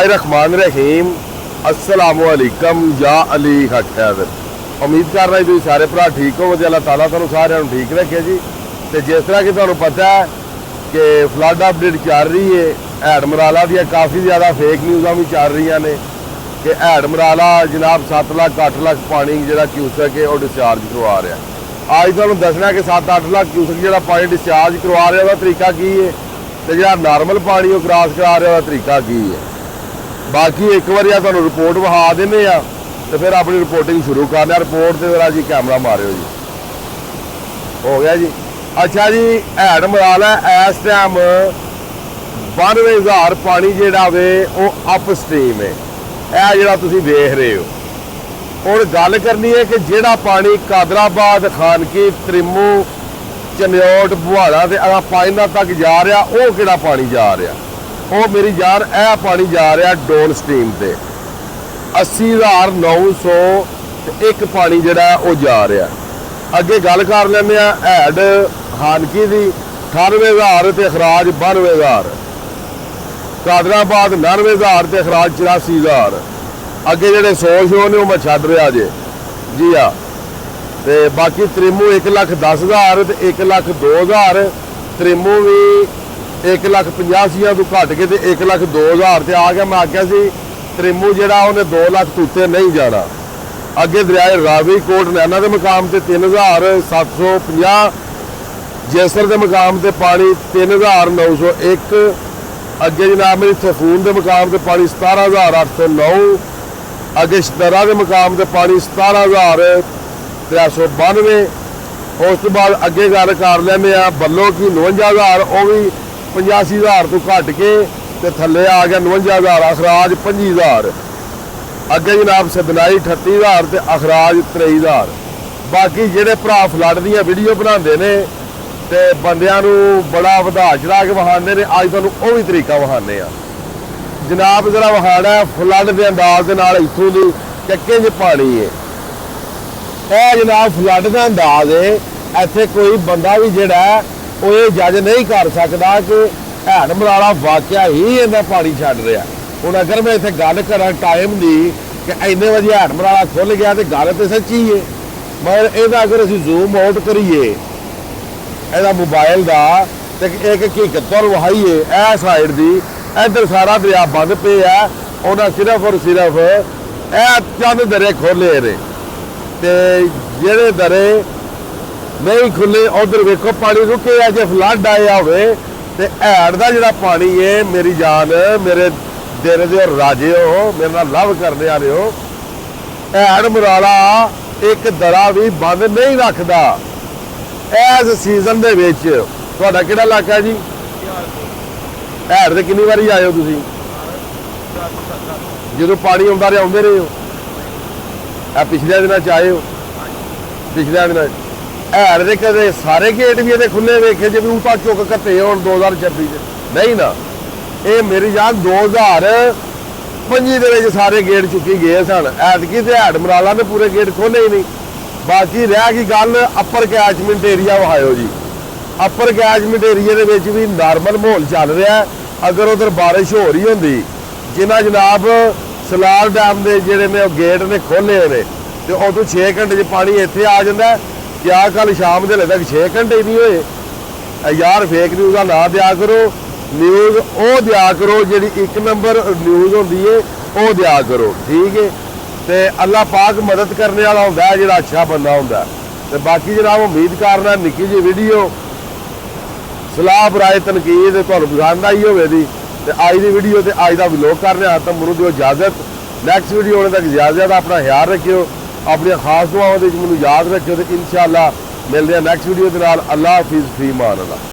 रहमान रहीम अस्सलामुअलैकुम या अली हक हैदर। उम्मीद कर रहा जी सारे भरा ठीक हो तो अल्लाह ताला तुहानू सारिਆਂ ਨੂੰ ठीक रखे जी। तो जिस तरह कि तुहानू पता है कि फ्लड अपडेट चल रही है, हैड मराला दी काफ़ी ज़्यादा फेक न्यूज़ा भी चल रही ने कि हैड मराला जनाब 7 लाख 8 लाख पानी जो क्यूसक है वह डिस्चार्ज करवा रहा। अज तुहानू दसना कि 7-8 लाख क्यूसक जो पानी डिस्चार्ज करवा रहा उसका तरीका की है, तो जो नॉर्मल पानी वो क्रॉस करा रहा उसका तरीका की है। बाकी एक बार तुहानू रिपोर्ट विखा देने तो फिर अपनी रिपोर्टिंग शुरू करना। रिपोर्ट से जरा जी कैमरा मारियो जी। हो गया जी। अच्छा जी, हैड मराला इस टाइम 92,000 पानी जोड़ा वे अप स्ट्रीम है, यह जोड़ा तुसीं देख रहे हो। और गल करनी है कि जोड़ा पानी कादराबाद, खानकी, त्रिमू, चन्योट, बुहाड़ा ते पाइना तक जा रहा, वो किहड़ा पानी जा रहा? वो मेरी जान यह पानी जा रहा डोन स्ट्रीम से 80,901 पानी जोड़ा वो जा रहा। अगे गल कर लें हैड खानकी की 98,000 तो अखराज 92,000, कादराबाद 99,000 तो अखराज 84,000। अगे जोड़े 100 शो ने मैं छड़ रहा जे जी हाँ। तो बाकी त्रिमू 1,10,000 तो 1,02,000, त्रिमू भी 1,85,000 तो घट के 1,02,000 से आ गया। मैं आख्या सी त्रिमू जोड़ा उन्हें 2 लाख तो उत्ते नहीं जाना। अगे दरियाए रावी कोट नैना के मुकाम से 3,750, जैसर के मुकाम से पानी 3,901, अगे जनाब मेरी सफून के मुकाम से पानी 17,809, अगे शतरा के मुकाम से पानी 17,392। उस तो बाद अगे गल कर लें बल्लो की 59,000, वह भी 85,000 तो घट के ते थले आ गया 59,000, अखराज 25,000। अगे जनाब सदनाई 38,000 तो अखराज 23,000। बाकी जेडे भरा फ्लड दी वीडियो बनाते हैं तो बंदियां बड़ा वधा चढ़ा के विखाते हैं। अज तुहानू वो भी तरीका विखाने जनाब, जरा विखाना फ्लड के अंदाज के नाल इत्थों दी कि किंज पानी है। यह जनाब फ्लड का अंदाज है। इत्थे कोई बंदा भी जिहड़ा वो ये जज नहीं कर सकता कि हैड मराला वाकया ही इन्ना पानी छड़ रहा। हुण अगर मैं इत्थे गल करा टाइम की कि इन्ने बजे हैड मराला खुल गया तो गल तो सच्ची है, मगर यदा अगर असीं जूम आउट करिए यदा मोबाइल का तो एक हकीकत तुहानूं वहाईए इह साइड की इधर सारा दरिया बंद पे है। उन्हें सिर्फ और सिर्फ यह चंद दरे खोले ने ते जेड़े दरे नहीं खुले उधर वेखो पानी रुके है। जो फ्लड आया होवे ते हैड दा जिहड़ा पानी है मेरी जान मेरे दिल दे राजे हो, मेरे नाल लव करने वाले हो, हैड मराला एक दरा भी बंद नहीं रखता। इस सीजन दे विच तुहाडा किहड़ा इलाका है जी? हैड ते कितनी बारी आए हो तुसीं? जो पानी आउंदा रहा आउंदे रहे हो? पिछले दिनों च आए हो? पिछले दिनों हैड दे कदे सारे गेट भी ये खुले वेखे जे भी उता चुक घटे हो 2026 नहीं ना? ये मेरी जान 2025 के सारे गेट चुकी गए सन। ऐतकी तो हैड मराला ने पूरे गेट खोले ही नहीं। बाकी रह गई गल अपर कैचमेंट एरिया वहायो जी। अपर कैचमेंट एरिए के भी नॉर्मल माहौल चल रहा है। अगर उधर बारिश हो रही होंगी जिन्हें जनाब सलाल डैम के जोड़े ने गेट ने खोले ने तो उदों 6 घंटे पानी इत्थे आ जाता। क्या कल शाम के तक 6 घंटे नहीं होए? यार फेक न्यूज़ा ना दिया करो, न्यूज़ वो दिया करो जी 1 नंबर न्यूज़ होंगी है वो दिया करो, ठीक है। तो अल्लाह पाक मदद करने वाला होंदा है जो अच्छा बंदा होंदा। तो बाकी जनाब उम्मीद करना निक्की जी वीडियो सलाह बराए तनकीद तुहानू पसंद आई होगी। तो अज की वीडियो तो अज का व्लॉग करने तो मैनू दो इजाजत। नैक्सट वीडियो होने तक इजाजत। अपना ख्याल रखियो, अपनी खास दुआओं मैनू याद रखियो। तो इंशाअल्लाह मिलते हैं नैक्सट वीडियो के नाल। अल्लाह हाफिज़, फी मान अल्लाह।